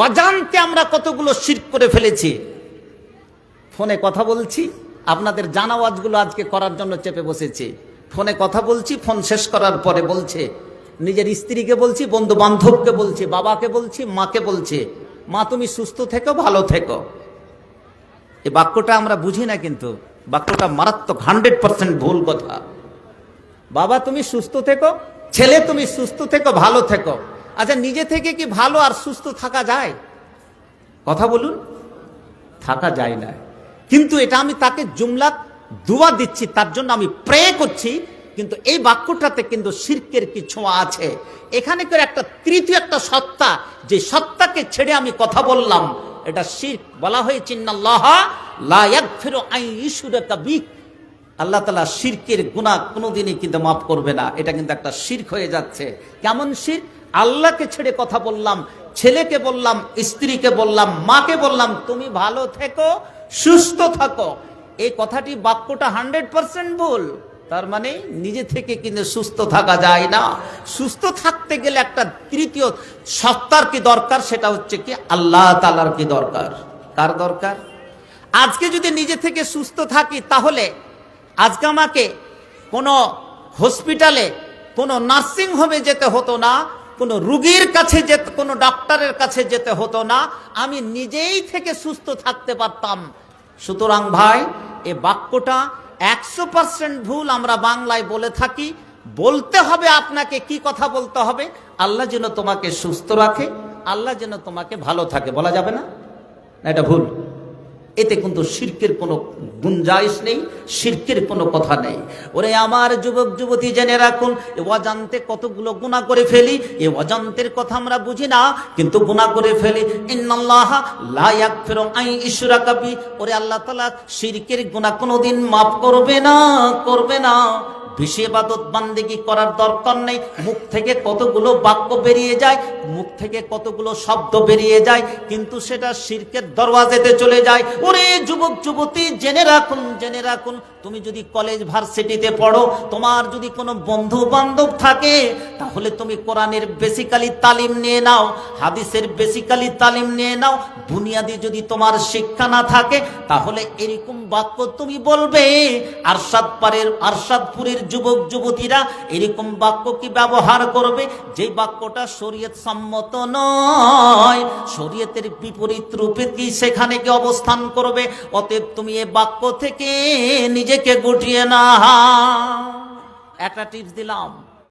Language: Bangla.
অজান্তে আমরা কতগুলো শিরক করে ফেলেছি। ফোনে কথা বলছি, আপনাদের জানা ওয়াজগুলো আজকে করার জন্য চেপে বসেছি। ফোনে কথা বলছি, ফোন শেষ করার পরে বলছে, নিজের স্ত্রীকে বলছি, বন্ধু বান্ধবকে বলছি, বাবাকে বলছি, মাকে বলছি, মা তুমি সুস্থ থেকো, ভালো থেকো। এই বাক্যটা আমরা বুঝি না, কিন্তু বাক্যটা মারাত্মক, 100% ভুল কথা। বাবা তুমি সুস্থ থেকো, ছেলে তুমি সুস্থ থেকো, ভালো থেকো। আচ্ছা, নিজে থেকে কি ভালো আর সুস্থ থাকা যায়? কথা বলুন, থাকা যায় না। কিন্তু এটা আমি তাকে জুমলা দুয়া দিচ্ছি, তার জন্য আমি প্রে করছি, কিন্তু এই বাক্যটাতে কিন্তু শিরকের কি ছোঁয়া আছে। এখানে করে একটা তৃতীয় একটা সত্তা, যে সত্তাকে ছেড়ে আমি কথা বললাম, এটা শিরক। বলা হয়েছে ইন্নাল্লাহ লা ইয়াগফিরু আন ইউশরাকা বিহি, আল্লাহ তাআলা শিরকের গুনাহ কোনোদিনই কিন্তু মাফ করবে না। এটা কিন্তু একটা শিরক হয়ে যাচ্ছে। কেমন শিরক? আল্লাহকে ছেড়ে কথা বললাম, ছেলেকে বললাম, স্ত্রীকে বললাম, মাকে বললাম তুমি ভালো থেকো, সুস্থ থাকো। এই কথাটি, বাক্যটা 100% ভুল। তার মানে নিজে থেকে কিন্তু সুস্থ থাকা যায় না। সুস্থ থাকতে গেলে একটা তৃতীয় সত্তার কি দরকার, সেটা হচ্ছে কি আল্লাহ তাআলার কি দরকার। কার দরকার? আজকে যদি নিজে থেকে সুস্থ থাকি, তাহলে আজকে আমাকে কোনো হসপিটালে, কোনো নার্সিং হোমে যেতে হতো না, কোনো রোগীর কাছে যেতে, কোনো ডক্টরের কাছে যেতে হতো না, আমি নিজেই থেকে সুস্থ থাকতে পারতাম। সুতরাং ভাই, এ বাক্যটা 100% ভুল আমরা বাংলায় বলে থাকি। বলতে হবে আপনাকে, কি কথা বলতে হবে? আল্লাহ যেন তোমাকে সুস্থ রাখে, আল্লাহ যেন তোমাকে ভালো থাকে, বলা যাবে না? এটা ভুল। এতে কিন্তু শিরকের কোনো গুঞ্জাইশ নেই, শিরকের কোনো কথা নেই। ওরে আমার যুবক যুবতী, জেনে রাখুন, অজান্তে কতগুলো গুনাহ করে ফেলি। এই অজান্তের কথা আমরা বুঝি না, কিন্তু গুনাহ করে ফেলি। ইন্নাল্লাহ লা ইয়াগফিরু আন ইউশরাকা বিহি, ওরে আল্লাহ তাআলা শিরকের গুনাহ কোনোদিন মাফ করবে না, করবে না। বেশি ইবাদত বান্দেগি করার দরকার নেই। মুখ থেকে কতগুলো বাক্য বেরিয়ে যায়, মুখ থেকে কতগুলো শব্দ বেরিয়ে যায়, কিন্তু সেটা শিরকের দরওয়াজাতে চলে যায়। ওরে যুবক যুবতী, জেনে রাখুন, জেনে রাখুন, তুমি যদি কলেজ ভার্সিটিতে পড়ো, তোমার যদি কোনো বন্ধু বান্ধব থাকে, তাহলে তুমি কোরআনের বেসিক্যালি তালিম নিয়ে নাও, হাদিসের বেসিক্যালি তালিম নিয়ে নাও। বুনিয়াদি যদি তোমার শিক্ষা না থাকে, তাহলে এরকম বাক্য তুমি বলবে। আরশাদপুরের যুবক যুবতীরা এরকম বাক্য কি ব্যবহার করবে, যে বাক্যটা শরীয়ত সম্মত নয়, শরীয়তের বিপরীত রূপে কি সেখানে কি অবস্থান করবে। অতএব তুমি এই বাক্য থেকে নিজেকে গুটিয়ে নাও। একটা টিপস দিলাম।